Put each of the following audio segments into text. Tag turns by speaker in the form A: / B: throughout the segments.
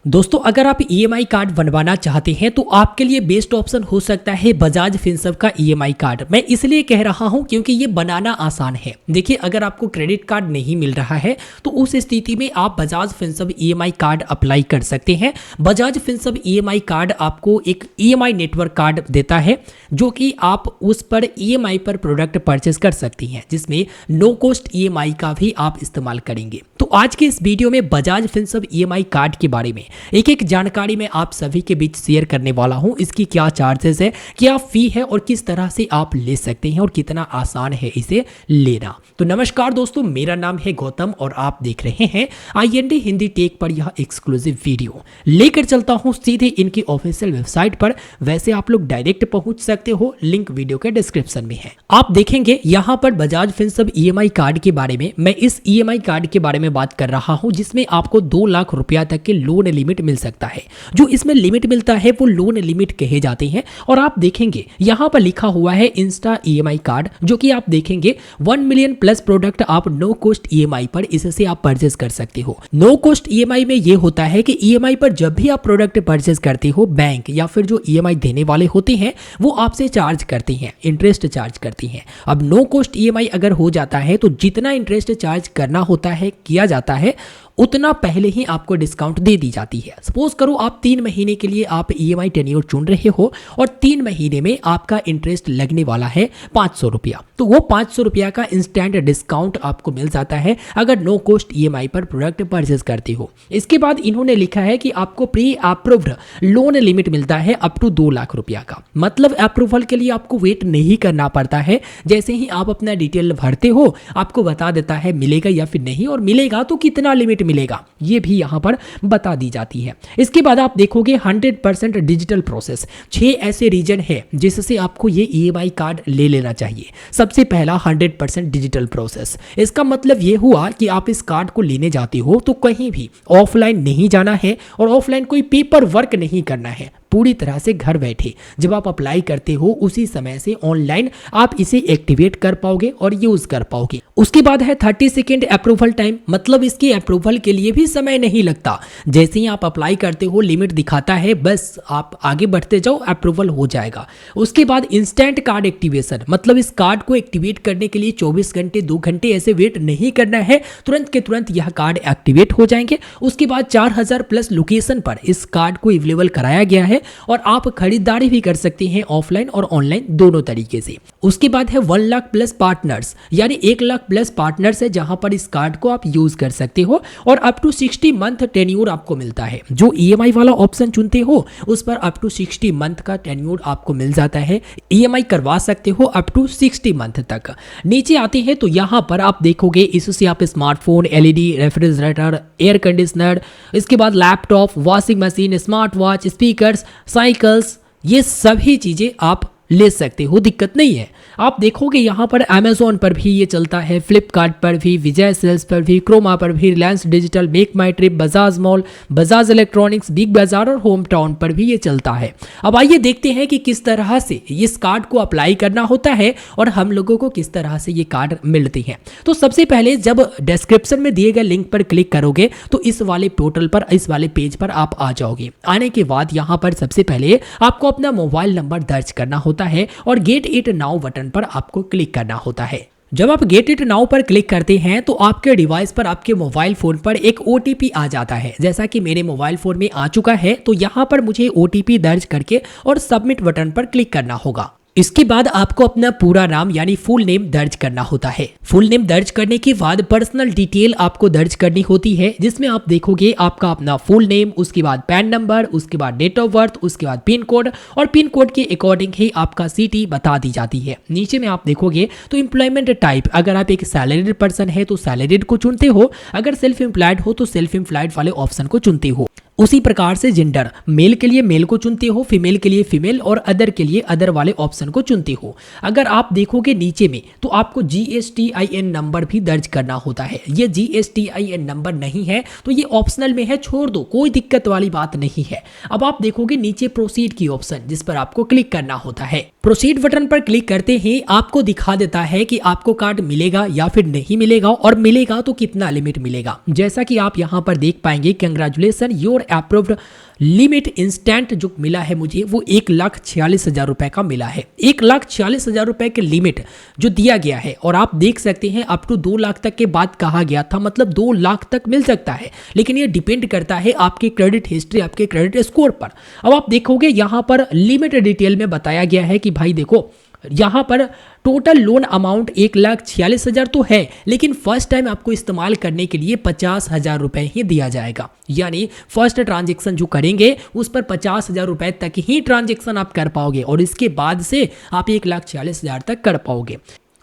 A: दोस्तों अगर आप ईएमआई कार्ड बनवाना चाहते हैं तो आपके लिए बेस्ट ऑप्शन हो सकता है बजाज फिनसर्व का ईएमआई कार्ड। मैं इसलिए कह रहा हूं क्योंकि ये बनाना आसान है। देखिए अगर आपको क्रेडिट कार्ड नहीं मिल रहा है तो उस स्थिति में आप Bajaj Finserv EMI card apply कर सकते हैं। बजाज फिनसर्व ईएमआई कार्ड आपको एक ईएमआई नेटवर्क कार्ड देता है जो कि आप उस पर ईएमआई पर प्रोडक्ट परचेस कर सकती हैं, जिसमें नो कॉस्ट ईएमआई का भी आप इस्तेमाल करेंगे। तो आज के इस वीडियो में बजाज फिनसर्व ईएमआई कार्ड के बारे में एक एक जानकारी मैं आप सभी के बीच शेयर करने वाला हूं। इसकी क्या चार्जेस है, क्या फी है और किस तरह से आप ले सकते हैं और कितना आसान है इसे लेना। तो नमस्कार दोस्तों, मेरा नाम है गौतम और आप देख रहे हैं IND हिंदी टेक पर यह एक्सक्लूसिव वीडियो। लेकर चलता हूं सीधे इनकी ऑफिशियल वेबसाइट पर। वैसे आप लोग डायरेक्ट पहुंच सकते हो, लिंक वीडियो के डिस्क्रिप्शन में है। आप देखेंगे यहां पर बजाज फिनसर्व ईएमआई कार्ड के बारे में, मैं इस ईएमआई कार्ड के बारे में बात कर रहा हूं जिसमें आपको 2 लाख रुपया तक के लोन लिमिट मिल सकता है। जो इसमें लिमिट मिलता है वो लोन लिमिट कहे जाते हैं। और आप देखेंगे यहां पर लिखा हुआ है इंस्टा ईएमआई कार्ड, जो कि आप देखेंगे 1 मिलियन प्लस प्रोडक्ट आप नो कॉस्ट ईएमआई पर इससे आप परचेस कर सकते हो। नो कॉस्ट ईएमआई में ये होता है कि ईएमआई पर जब भी आप प्रोडक्ट परचेस करते हो, बैंक या फिर जो ईएमआई देने वाले होते हैं वो आपसे चार्ज करते हैं, इंटरेस्ट चार्ज करती हैं। अब नो कॉस्ट ईएमआई अगर हो जाता है तो जितना इंटरेस्ट चार्ज करना होता है, किया जाता है, उतना पहले ही आपको डिस्काउंट दे दी जाती है। सपोज करो आप 3 महीने के लिए आप ईएमआई टेन्योर चुन रहे हो और 3 महीने में आपका इंटरेस्ट लगने वाला है 500 रुपया, तो वो 500 रुपया का इंस्टेंट डिस्काउंट आपको मिल जाता है अगर नो कॉस्ट ईएमआई पर प्रोडक्ट परचेस करते हो। इसके बाद इन्होंने लिखा है कि आपको प्री अप्रूव्ड लोन लिमिट मिलता है अप टू 2 लाख रुपया का। मतलब अप्रूवल के लिए आपको वेट नहीं करना पड़ता है। जैसे ही आप अपना डिटेल भरते हो आपको बता देता है मिलेगा या फिर नहीं, और मिलेगा तो कितना लिमिट मिलेगा ये भी यहां पर बता दी जाती है। इसके बाद आप देखोगे 100% डिजिटल प्रोसेस। 6 ऐसे रीजन है जिससे आपको ये ईएमआई कार्ड ले लेना चाहिए। सबसे पहला 100% डिजिटल प्रोसेस। इसका मतलब ये हुआ कि आप इस कार्ड को लेने जाते हो तो कहीं भी ऑफलाइन नहीं जाना है और ऑफलाइन कोई पेपर वर्क नहीं करना है। पूरी तरह से घर बैठे जब आप अप्लाई करते हो उसी समय से ऑनलाइन आप इसे एक्टिवेट कर पाओगे और यूज कर पाओगे। उसके बाद है 30 सेकेंड अप्रूवल टाइम। मतलब इसके अप्रूवल के लिए भी समय नहीं लगता। जैसे ही आप अप्लाई करते हो लिमिट दिखाता है, बस आप आगे बढ़ते जाओ, अप्रूवल हो जाएगा। उसके बाद इंस्टेंट कार्ड एक्टिवेशन। मतलब इस कार्ड को एक्टिवेट करने के लिए 24 घंटे 2 घंटे ऐसे वेट नहीं करना है, तुरंत के तुरंत यह कार्ड एक्टिवेट हो जाएंगे। उसके बाद 4000 प्लस लोकेशन पर इस कार्ड को अवेलेबल कराया गया है और आप खरीदारी भी कर सकते हैं ऑफलाइन और ऑनलाइन दोनों तरीके से। उसके बाद है 1 लाख प्लस पार्टनर्स, यानी 1 लाख प्लस पार्टनर्स है जहां पर इस कार्ड को आप यूज कर सकते हो और अप टू 60 मंथ टेन्योर आपको मिलता है। जो ईएमआई वाला ऑप्शन चुनते हो उस पर अप टू 60 मंथ का टेन्योर आपको मिल जाता है। ईएमआई करवा सकते हो अप टू 60 मंथ तक। नीचे आते हैं तो यहां पर आप देखोगे इससे आप smartphone, LED, refrigerator, air conditioner, इसके बाद laptop, washing machine, smart watch, speakers, cycles, ये सभी चीजें आप ले सकते हो, दिक्कत नहीं है। आप देखोगे यहाँ पर अमेजोन पर भी ये चलता है, फ्लिपकार्ट पर भी, विजय सेल्स पर भी, क्रोमा पर भी, Reliance Digital, Make My Trip, Bajaj Mall, Bajaj Electronics, Big Bazaar और होम टाउन पर भी ये चलता है। अब आइए देखते हैं कि किस तरह से इस कार्ड को अप्लाई करना होता है और हम लोगों को किस तरह से ये कार्ड मिलते हैं। तो सबसे पहले जब डिस्क्रिप्शन में दिए गए लिंक पर क्लिक करोगे तो इस वाले पोर्टल पर, इस वाले पेज पर आप आ जाओगे। आने के बाद यहाँ पर सबसे पहले आपको अपना मोबाइल नंबर दर्ज करना होता है और गेट इट नाउ बटन पर आपको क्लिक करना होता है। जब आप गेट इट नाउ पर क्लिक करते हैं तो आपके डिवाइस पर, आपके मोबाइल फोन पर एक ओटीपी आ जाता है। जैसा कि मेरे मोबाइल फोन में आ चुका है तो यहाँ पर मुझे ओटीपी दर्ज करके और सबमिट बटन पर क्लिक करना होगा। इसके बाद आपको अपना पूरा नाम यानी फुल नेम दर्ज करना होता है। फुल नेम दर्ज करने के बाद पर्सनल डिटेल आपको दर्ज करनी होती है, जिसमें आप देखोगे आपका अपना फुल नेम, उसके बाद पैन नंबर, उसके बाद डेट ऑफ बर्थ, उसके बाद पिन कोड, और पिन कोड के अकॉर्डिंग ही आपका सिटी बता दी जाती है। नीचे में आप देखोगे तो एम्प्लॉयमेंट टाइप, अगर आप एक सैलरीड पर्सन है तो सैलरीड को चुनते हो, अगर सेल्फ एम्प्लॉयड हो तो सेल्फ एम्प्लॉयड वाले ऑप्शन को चुनते हो। उसी प्रकार से जेंडर, मेल के लिए मेल को चुनते हो, फीमेल के लिए फीमेल और अदर के लिए अदर वाले ऑप्शन को चुनते हो। अगर आप देखोगे नीचे में तो आपको GSTIN नंबर भी दर्ज करना होता है। ये GSTIN नंबर नहीं है तो ये ऑप्शनल में है, छोड़ दो, कोई दिक्कत वाली बात नहीं है। अब आप देखोगे नीचे प्रोसीड की ऑप्शन, जिस पर आपको क्लिक करना होता है। प्रोसीड बटन पर क्लिक करते ही आपको दिखा देता है कि आपको कार्ड मिलेगा या फिर नहीं मिलेगा, और मिलेगा तो कितना लिमिट मिलेगा। जैसा कि आप यहाँ पर देख पाएंगे, congratulation your approved limit instant जो मिला है मुझे वो 1,46,000 रुपए का मिला है। 1,46,000 रुपए के लिमिट जो दिया गया है, और आप देख सकते हैं अप टू 2 लाख तक के बाद कहा गया था, मतलब 2 लाख तक मिल सकता है, लेकिन ये डिपेंड करता है आपके क्रेडिट हिस्ट्री, आपके क्रेडिट स्कोर पर। अब आप देखोगे यहाँ पर लिमिट डिटेल में बताया गया है कि भाई देखो यहाँ पर टोटल लोन अमाउंट 1,46,000 तो है, लेकिन फर्स्ट टाइम आपको इस्तेमाल करने के लिए 50,000 रुपए ही दिया जाएगा। यानी फर्स्ट ट्रांजेक्शन जो करेंगे उस पर 50,000 रुपए तक ही ट्रांजेक्शन आप कर पाओगे, और इसके बाद से आप 1,46,000 तक कर पाओगे।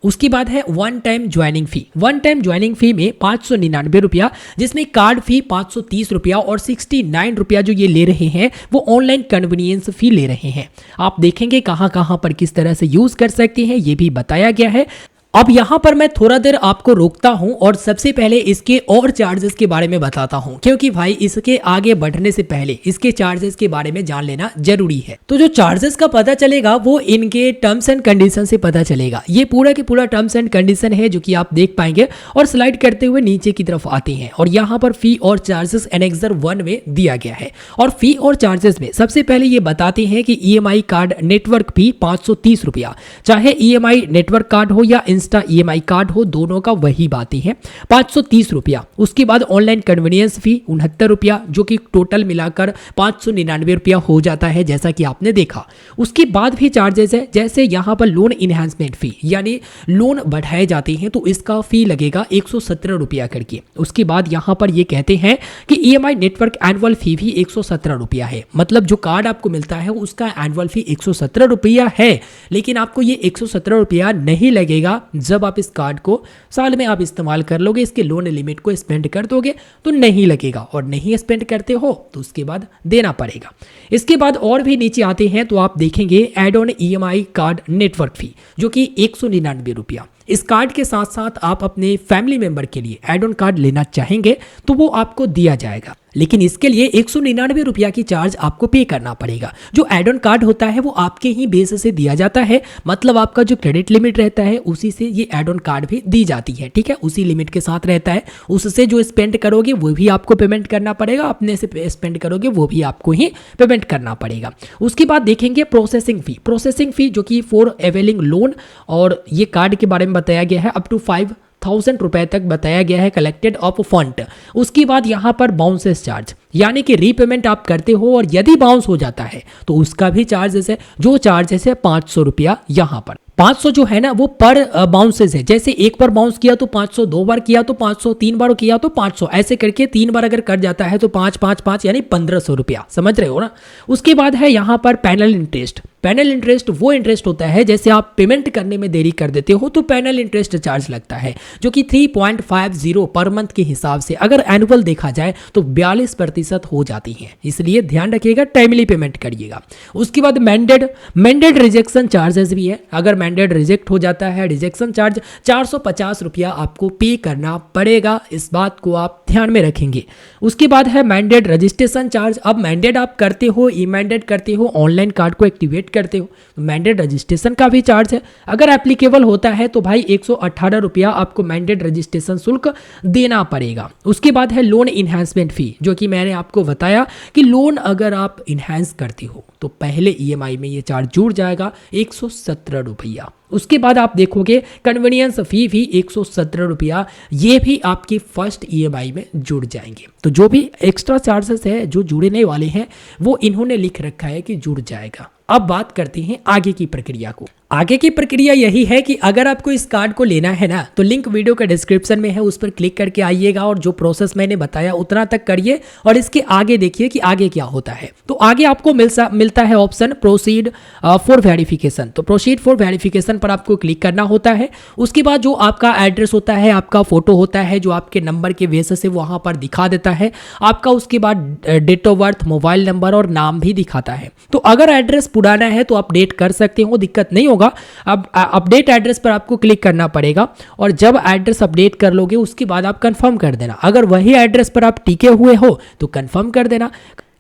A: उसके बाद है वन टाइम ज्वाइनिंग फी। वन टाइम ज्वाइनिंग फी में 599 रुपया, जिसमें कार्ड फी 530 रुपया और 69 रुपया जो ये ले रहे हैं वो ऑनलाइन कन्वीनियंस फी ले रहे हैं। आप देखेंगे कहाँ कहाँ पर किस तरह से यूज कर सकते हैं ये भी बताया गया है। अब यहाँ पर मैं थोड़ा देर आपको रोकता हूँ और सबसे पहले इसके और चार्जेस के बारे में बताता हूँ, क्योंकि भाई इसके आगे बढ़ने से पहले इसके चार्जेस के बारे में जान लेना जरूरी है। तो जो चार्जेस का पता चलेगा वो इनके टर्म्स एंड कंडीशन से पता चलेगा। ये पूरा के पूरा टर्म्स एंड कंडीशन है जो कि आप देख पाएंगे, और स्लाइड करते हुए नीचे की तरफ आते हैं, और यहाँ पर फी और चार्जेस एनेक्सर 1 में दिया गया है। और फी और चार्जेस में सबसे पहले ये बताते हैं कि EMI कार्ड नेटवर्क फी 530 रुपया, चाहे EMI नेटवर्क कार्ड हो या EMI कार्ड हो, दोनों का वही बातें हैं, 530 रुपया। उसके बाद ऑनलाइन कन्वीनियंस फी 69 रुपया, जो कि टोटल मिलाकर 599 रुपया हो जाता है, जैसा कि आपने देखा। उसके बाद भी चार्जेस है, जैसे यहाँ पर लोन इनहेंसमेंट फी, यानी लोन बढ़ाए जाते हैं तो इसका फी लगेगा 117 रुपया करके। उसके बाद यहाँ पर ये कहते हैं कि EMI नेटवर्क एनुअल फी भी 117 रुपया है, मतलब जो कार्ड आपको मिलता है उसका एनुअल फी 117 रुपया है, लेकिन आपको ये 117 रुपया नहीं लगेगा जब आप इस कार्ड को साल में आप इस्तेमाल कर लोगे, इसके लोन लिमिट को स्पेंड कर दोगे तो नहीं लगेगा, और नहीं स्पेंड करते हो तो उसके बाद देना पड़ेगा। इसके बाद और भी नीचे आते हैं तो आप देखेंगे add on EMI card network fee, जो कि 199 रुपया। इस कार्ड के साथ साथ आप अपने फैमिली मेंबर के लिए एड ऑन कार्ड लेना चाहेंगे तो वो आपको दिया जाएगा, लेकिन इसके लिए 199 रुपया की चार्ज आपको पे करना पड़ेगा। जो एड ऑन कार्ड होता है वो आपके ही बेस से दिया जाता है, मतलब आपका जो क्रेडिट लिमिट रहता है उसी से ये एड ऑन कार्ड भी दी जाती है, ठीक है, उसी लिमिट के साथ रहता है। उससे जो स्पेंड करोगे वो भी आपको पेमेंट करना पड़ेगा, अपने से स्पेंड करोगे वो भी आपको ही पेमेंट करना पड़ेगा। उसके बाद देखेंगे प्रोसेसिंग फी। प्रोसेसिंग फी जो कि फॉर अवेलिंग लोन, और ये कार्ड के बारे में बताया गया है अप टू 5,000 रुपए तक बताया गया है कलेक्टेड ऑफ फंड। उसके बाद यहाँ पर बाउंसेस चार्ज, यानी कि रीपेमेंट आप करते हो और यदि बाउंस हो जाता है तो उसका भी चार्जेस है, जो चार्जेस है 500 रुपया। यहाँ पर 500 जो है ना वो पर बाउंसेस है, जैसे एक बार बाउंस किया तो 500, 2 बार किया तो 500, 3 बार किया तो 500, ऐसे करके 3 बार अगर कर जाता है तो 5 5 5 यानी 1,500 रुपया, समझ रहे हो ना। उसके बाद है यहाँ पर पैनल इंटरेस्ट। पैनल इंटरेस्ट वो इंटरेस्ट होता है जैसे आप पेमेंट करने में देरी कर देते हो तो पैनल इंटरेस्ट चार्ज लगता है, जो कि 3.50 पर मंथ के हिसाब से अगर एनुअल देखा जाए तो 42% हो जाती है, इसलिए ध्यान रखिएगा, टाइमली पेमेंट करिएगा। उसके बाद मैंडेड रिजेक्शन चार्जेस भी है, अगर मैंडेड रिजेक्ट हो जाता है रिजेक्शन चार्ज 450 रुपया आपको पे करना पड़ेगा, इस बात को आप ध्यान में रखेंगे। उसके बाद है मैंडेड रजिस्ट्रेशन चार्ज। अब मैंडेड आप करते हो, ई मैंडेड करते हो, ऑनलाइन कार्ड को एक्टिवेट करते हो तो मैंडेड रजिस्ट्रेशन का भी चार्ज है, अगर एप्लीकेबल होता है तो भाई 118 रुपया आपको मैंडेड रजिस्ट्रेशन शुल्क देना पड़ेगा। उसके बाद है लोन इन्हांसमेंट फी, जो कि मैंने आपको बताया कि लोन अगर आप इन्हांस करते हो तो पहले EMI में ये चार्ज जुड़ जाएगा 117 रुपया। उसके बाद आप देखोगे कन्वीनियंस फी भी 117 रुपया, ये भी आपकी फर्स्ट EMI में जुड़ जाएंगे। तो जो भी एक्स्ट्रा चार्जेस है जो जुड़ने वाले हैं वो इन्होंने लिख रखा है कि जुड़ जाएगा। अब बात करते हैं आगे की प्रक्रिया को। आगे की प्रक्रिया यही है कि अगर आपको इस कार्ड को लेना है ना तो लिंक वीडियो का डिस्क्रिप्शन में है, उस पर क्लिक करके आइएगा और जो प्रोसेस मैंने बताया उतना तक करिए और इसके आगे देखिए कि आगे क्या होता है। तो आगे आपको मिलता है ऑप्शन प्रोसीड फॉर वेरिफिकेशन। तो प्रोसीड फॉर वेरिफिकेशन पर आपको क्लिक करना होता है। उसके बाद जो आपका एड्रेस होता है, आपका फोटो होता है जो आपके नंबर के बेसिस से वहां पर दिखा देता है आपका, उसके बाद date of birth, mobile number और नाम भी दिखाता है। तो अगर एड्रेस पुराना है तो अपडेट कर सकते हो, दिक्कत नहीं होगा। अब अपडेट एड्रेस पर आपको क्लिक करना पड़ेगा और जब एड्रेस अपडेट कर लोगे उसके बाद आप कंफर्म कर देना। अगर वही एड्रेस पर आप टिके हुए हो तो कंफर्म कर देना।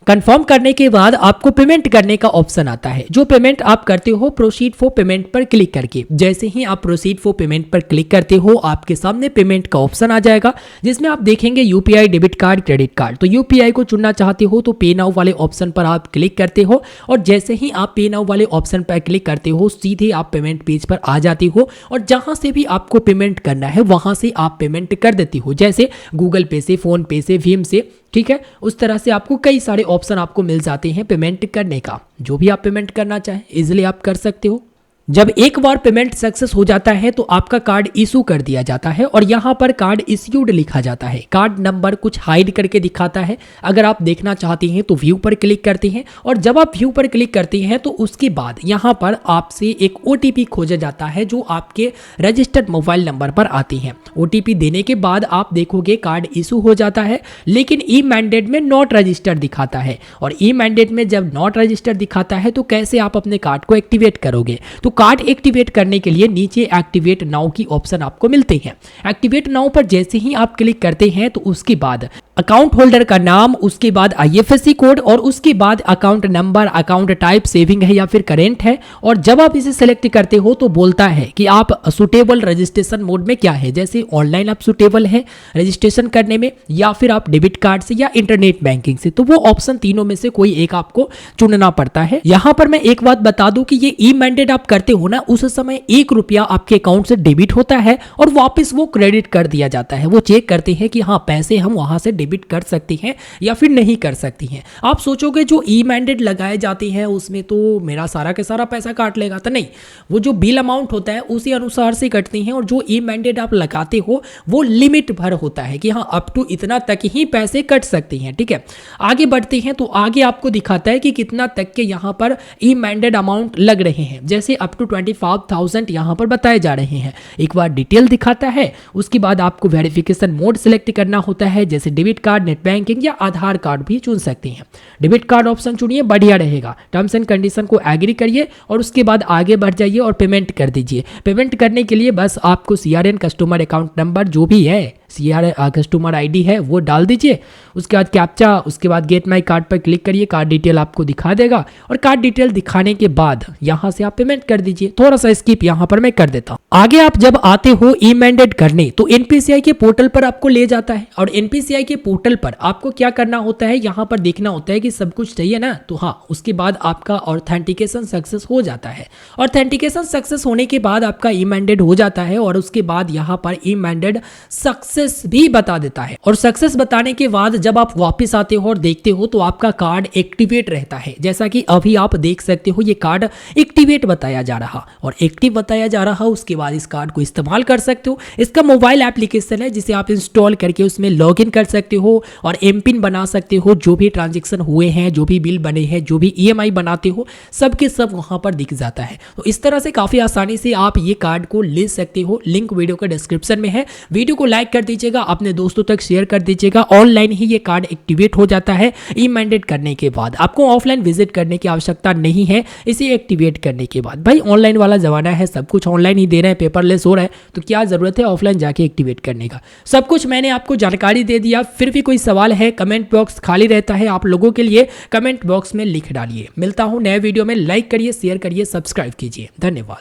A: कंफर्म करने के बाद आपको पेमेंट करने का ऑप्शन आता है। जो पेमेंट आप करते हो प्रोसीड फॉर पेमेंट पर क्लिक करके, जैसे ही आप प्रोसीड फॉर पेमेंट पर क्लिक करते हो आपके सामने पेमेंट का ऑप्शन आ जाएगा, जिसमें आप देखेंगे UPI, debit card, credit card. तो यूपीआई को चुनना चाहते हो तो पे नाउ वाले ऑप्शन पर आप क्लिक करते हो और जैसे ही आप पे नाउ वाले ऑप्शन पर क्लिक करते हो सीधे आप पेमेंट पेज पर आ जाते हो और जहां से भी आपको पेमेंट करना है वहां से आप पेमेंट कर देती हो, जैसे गूगल पे से, फोन पे से, भीम से। ठीक है, उस तरह से आपको कई सारे ऑप्शन आपको मिल जाते हैं पेमेंट करने का। जो भी आप पेमेंट करना चाहें इजीली आप कर सकते हो। जब एक बार पेमेंट सक्सेस हो जाता है तो आपका कार्ड इशू कर दिया जाता है और यहाँ पर कार्ड इश्यूड लिखा जाता है। कार्ड नंबर कुछ हाइड करके दिखाता है। अगर आप देखना चाहते हैं तो व्यू पर क्लिक करते हैं और जब आप व्यू पर क्लिक करते हैं तो उसके बाद यहाँ पर आपसे एक OTP खोजा जाता है जो आपके रजिस्टर्ड मोबाइल नंबर पर आती है। OTP देने के बाद आप देखोगे कार्ड इशू हो जाता है, लेकिन ई मैंडेट में नॉट रजिस्टर्ड दिखाता है। और ई मैंडेट में जब नॉट रजिस्टर्ड दिखाता है तो कैसे आप अपने कार्ड को एक्टिवेट करोगे? तो कार्ड एक्टिवेट करने के लिए नीचे एक्टिवेट नाउ की ऑप्शन आपको मिलते हैं। एक्टिवेट नाउ पर जैसे ही आप क्लिक करते हैं तो उसके बाद अकाउंट होल्डर का नाम, उसके बाद IFSC कोड और उसके बाद account number, account type saving है या फिर करेंट है। और जब आप इसे सेलेक्ट करते हो तो बोलता है कि आप सुटेबल रजिस्ट्रेशन मोड में क्या है, जैसे ऑनलाइन आप सुटेबल है रजिस्ट्रेशन करने में या फिर आप डेबिट कार्ड से या इंटरनेट बैंकिंग से। तो वो ऑप्शन तीनों में से कोई एक आपको चुनना पड़ता है। यहां पर मैं एक बात बता दूं कि ये ई मैंडेट आप करते हो ना, उस समय ₹1 आपके अकाउंट से डेबिट होता है और वापस वो क्रेडिट कर दिया जाता है। वो चेक करते हैं कि हाँ पैसे हम वहां से डेबिट कर सकती हैं या फिर नहीं कर सकती हैं। आप सोचोगे जो ई मैंडेट लगाए जाते हैं उसमें तो मेरा सारा के सारा पैसा काट लेगा, तो नहीं, वो जो बिल अमाउंट होता है उसी अनुसार से कटती हैं। और जो ई मैंडेट आप लगाते हो वो लिमिट भर होता है कि हाँ अप टू इतना तक ही पैसे कट सकती हैं। ठीक है, आगे बढ़ते हैं तो आगे आपको दिखाता है कि कितना तक के यहाँ पर ई मैंडेट अमाउंट लग रहे हैं, जैसे अप टू 25,000 यहाँ पर बताए जा रहे हैं। एक बार डिटेल दिखाता है, उसके बाद आपको वेरिफिकेशन मोड सिलेक्ट करना होता है, जैसे डेबिट कार्ड, नेट बैंकिंग या आधार कार्ड भी चुन सकते हैं। डेबिट कार्ड ऑप्शन चुनिए, बढ़िया रहेगा। टर्म्स एंड कंडीशन को एग्री करिए और उसके बाद आगे बढ़ जाइए और पेमेंट कर दीजिए। पेमेंट करने के लिए बस आपको CRN कस्टमर अकाउंट नंबर जो भी है, CRN कस्टमर ID है वो डाल दीजिए। उसके बाद कैप्चा, उसके बाद गेट माई कार्ड पर क्लिक करिए, कार्ड डिटेल आपको दिखा देगा और कार्ड डिटेल दिखाने के बाद यहाँ से आप पेमेंट कर दीजिए। थोड़ा सा स्किप यहाँ पर मैं कर देता हूँ। आगे आप जब आते हो ई मैंडेट करने तो NPCI के पोर्टल पर आपको ले जाता है और NPCI के पोर्टल पर आपको क्या करना होता है, यहाँ पर देखना होता है कि सब कुछ सही है ना, तो हाँ उसके बाद आपका ऑथेंटिकेशन सक्सेस हो जाता है। ऑथेंटिकेशन सक्सेस होने के बाद आपका ई मैंडेट हो जाता है और उसके बाद यहाँ पर ई मैंडेट सक्सेस भी बता देता है। और सक्सेस बताने के बाद जब आप वापस आते हो और देखते हो तो आपका कार्ड एक्टिवेट रहता है। जैसा कि अभी आप देख सकते हो ये कार्ड एक्टिवेट बताया जा रहा और एक्टिव बताया जा रहा। उसके बाद इस कार्ड को इस्तेमाल कर सकते हो। इसका मोबाइल एप्लीकेशन है जिसे आप इंस्टॉल करके उसमें लॉगिन कर सकते हो और एमपिन बना सकते हो। जो भी ट्रांजेक्शन हुए हैं, जो भी बिल बने हैं, जो भी EMI बनाते हो, सब के सब वहां पर दिख जाता है। तो इस तरह से काफी आसानी से आप ये कार्ड को ले सकते हो। लिंक वीडियो के डिस्क्रिप्शन में है। वीडियो को लाइक कर दीजिएगा, अपने दोस्तों तक शेयर कर दीजिएगा। ऑनलाइन ही ये कार्ड एक्टिवेट हो जाता है। ई मैंडेट करने के बाद आपको ऑफलाइन विजिट करने की आवश्यकता नहीं है इसे एक्टिवेट करने के बाद। भाई ऑनलाइन वाला जमाना है, सब कुछ ऑनलाइन ही दे रहे हैं, पेपरलेस हो रहा है, तो क्या जरूरत है ऑफलाइन जाके एक्टिवेट करने का। सब कुछ मैंने आपको जानकारी दे दिया। फिर भी कोई सवाल है, कमेंट बॉक्स खाली रहता है आप लोगों के लिए, कमेंट बॉक्स में लिख डालिए। मिलता हूं नए वीडियो में। लाइक करिए, शेयर करिए, सब्सक्राइब कीजिए। धन्यवाद।